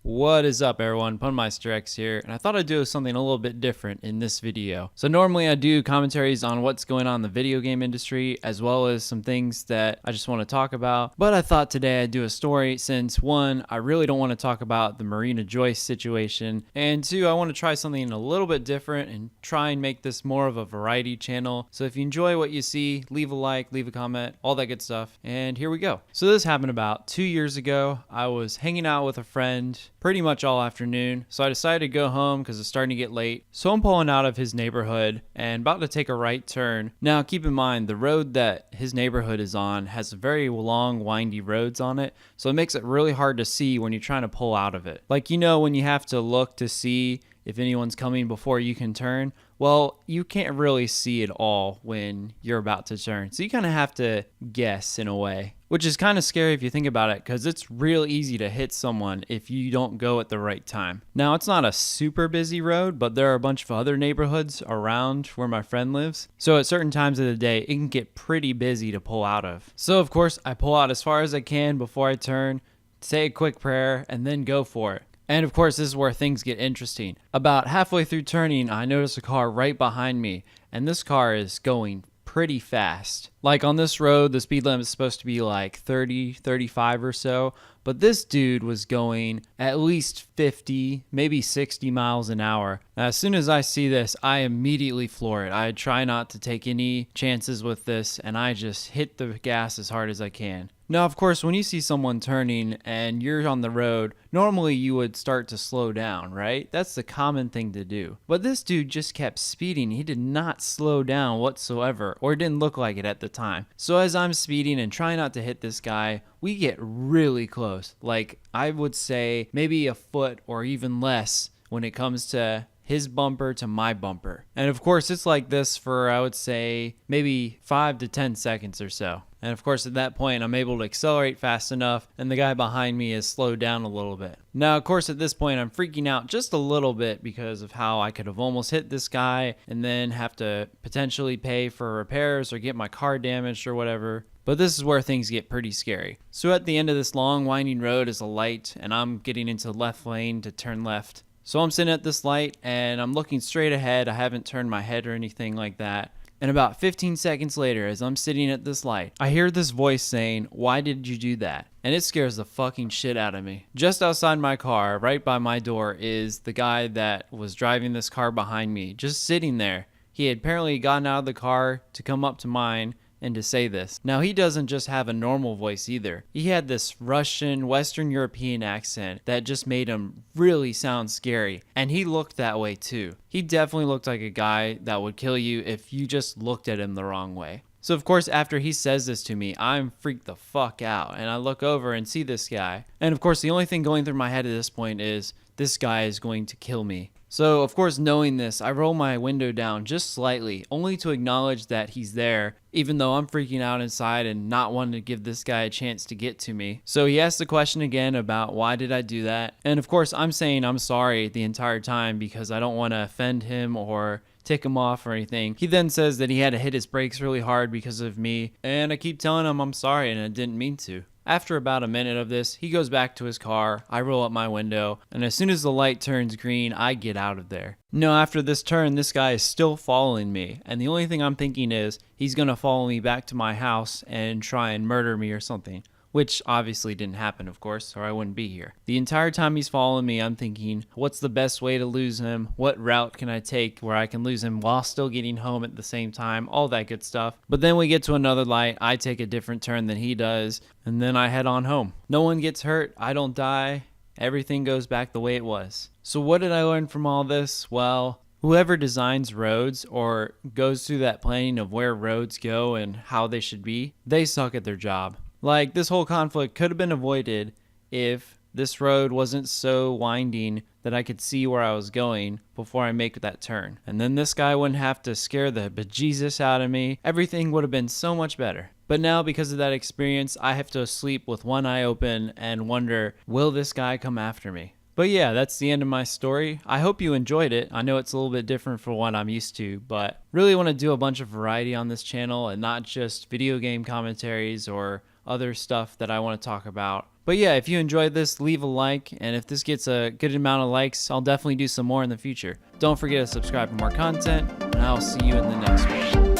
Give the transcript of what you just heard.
What is up, everyone? PwnMeisterX here, and I thought I'd do something a little bit different in this video. So normally I do commentaries on what's going on in the video game industry, as well as some things that I just want to talk about. But I thought today I'd do a story since, one, I really don't want to talk about the Marina Joyce situation, and two, I want to try something a little bit different and try and make this more of a variety channel. So if you enjoy what you see, leave a like, leave a comment, all that good stuff, and here we go. So this happened about 2 years ago. I was hanging out with a friend pretty much all afternoon, so I decided to go home because it's starting to get late. So I'm pulling out of his neighborhood and about to take a right turn. Now keep in mind, the road that his neighborhood is on has very long windy roads on it, so it makes it really hard to see when you're trying to pull out of it. Like, you know, when you have to look to see if anyone's coming before you can turn, well, you can't really see it all when you're about to turn. So you kind of have to guess in a way, which is kind of scary if you think about it, because it's real easy to hit someone if you don't go at the right time. Now, it's not a super busy road, but there are a bunch of other neighborhoods around where my friend lives. So at certain times of the day, it can get pretty busy to pull out of. So of course, I pull out as far as I can before I turn, say a quick prayer, and then go for it. And of course, this is where things get interesting. About halfway through turning, I notice a car right behind me, and this car is going pretty fast. Like, on this road, the speed limit is supposed to be like 30, 35 or so, but this dude was going at least 50, maybe 60 miles an hour. Now, as soon as I see this, I immediately floor it. I try not to take any chances with this, and I just hit the gas as hard as I can. Now, of course, when you see someone turning and you're on the road, normally you would start to slow down, right? That's the common thing to do. But this dude just kept speeding. He did not slow down whatsoever, or it didn't look like it at the time. So as I'm speeding and trying not to hit this guy, we get really close. Like, I would say maybe a foot or even less when it comes to his bumper to my bumper. And of course, it's like this for, I would say, maybe 5 to 10 seconds or so. And of course, at that point, I'm able to accelerate fast enough, and the guy behind me is slowed down a little bit. Now, of course, at this point, I'm freaking out just a little bit because of how I could have almost hit this guy and then have to potentially pay for repairs or get my car damaged or whatever. But this is where things get pretty scary. So at the end of this long winding road is a light, and I'm getting into the left lane to turn left. So I'm sitting at this light and I'm looking straight ahead. I haven't turned my head or anything like that. And about 15 seconds later, as I'm sitting at this light, I hear this voice saying, "Why did you do that?" And it scares the fucking shit out of me. Just outside my car, right by my door, is the guy that was driving this car behind me, just sitting there. He had apparently gotten out of the car to come up to mine and to say this. Now, he doesn't just have a normal voice either. He had this Russian, Western European accent that just made him really sound scary. And he looked that way too. He definitely looked like a guy that would kill you if you just looked at him the wrong way. So of course, after he says this to me, I'm freaked the fuck out. And I look over and see this guy. And of course, the only thing going through my head at this point is, this guy is going to kill me. So, of course, knowing this, I roll my window down just slightly, only to acknowledge that he's there, even though I'm freaking out inside and not wanting to give this guy a chance to get to me. So he asked the question again about why did I do that? And of course, I'm saying I'm sorry the entire time because I don't want to offend him or tick him off or anything. He then says that he had to hit his brakes really hard because of me, and I keep telling him I'm sorry and I didn't mean to. After about a minute of this, he goes back to his car, I roll up my window, and as soon as the light turns green, I get out of there. No, after this turn, this guy is still following me, and the only thing I'm thinking is he's gonna follow me back to my house and try and murder me or something. Which obviously didn't happen, of course, or I wouldn't be here. The entire time he's following me, I'm thinking, what's the best way to lose him? What route can I take where I can lose him while still getting home at the same time? All that good stuff. But then we get to another light, I take a different turn than he does, and then I head on home. No one gets hurt, I don't die, everything goes back the way it was. So what did I learn from all this? Well, whoever designs roads or goes through that planning of where roads go and how they should be, they suck at their job. Like, this whole conflict could have been avoided if this road wasn't so winding that I could see where I was going before I make that turn. And then this guy wouldn't have to scare the bejesus out of me. Everything would have been so much better. But now, because of that experience, I have to sleep with one eye open and wonder, will this guy come after me? But yeah, that's the end of my story. I hope you enjoyed it. I know it's a little bit different from what I'm used to, but really want to do a bunch of variety on this channel and not just video game commentaries or other stuff that I want to talk about. But yeah, if you enjoyed this, leave a like, and if this gets a good amount of likes, I'll definitely do some more in the future. Don't forget to subscribe for more content, and I'll see you in the next one.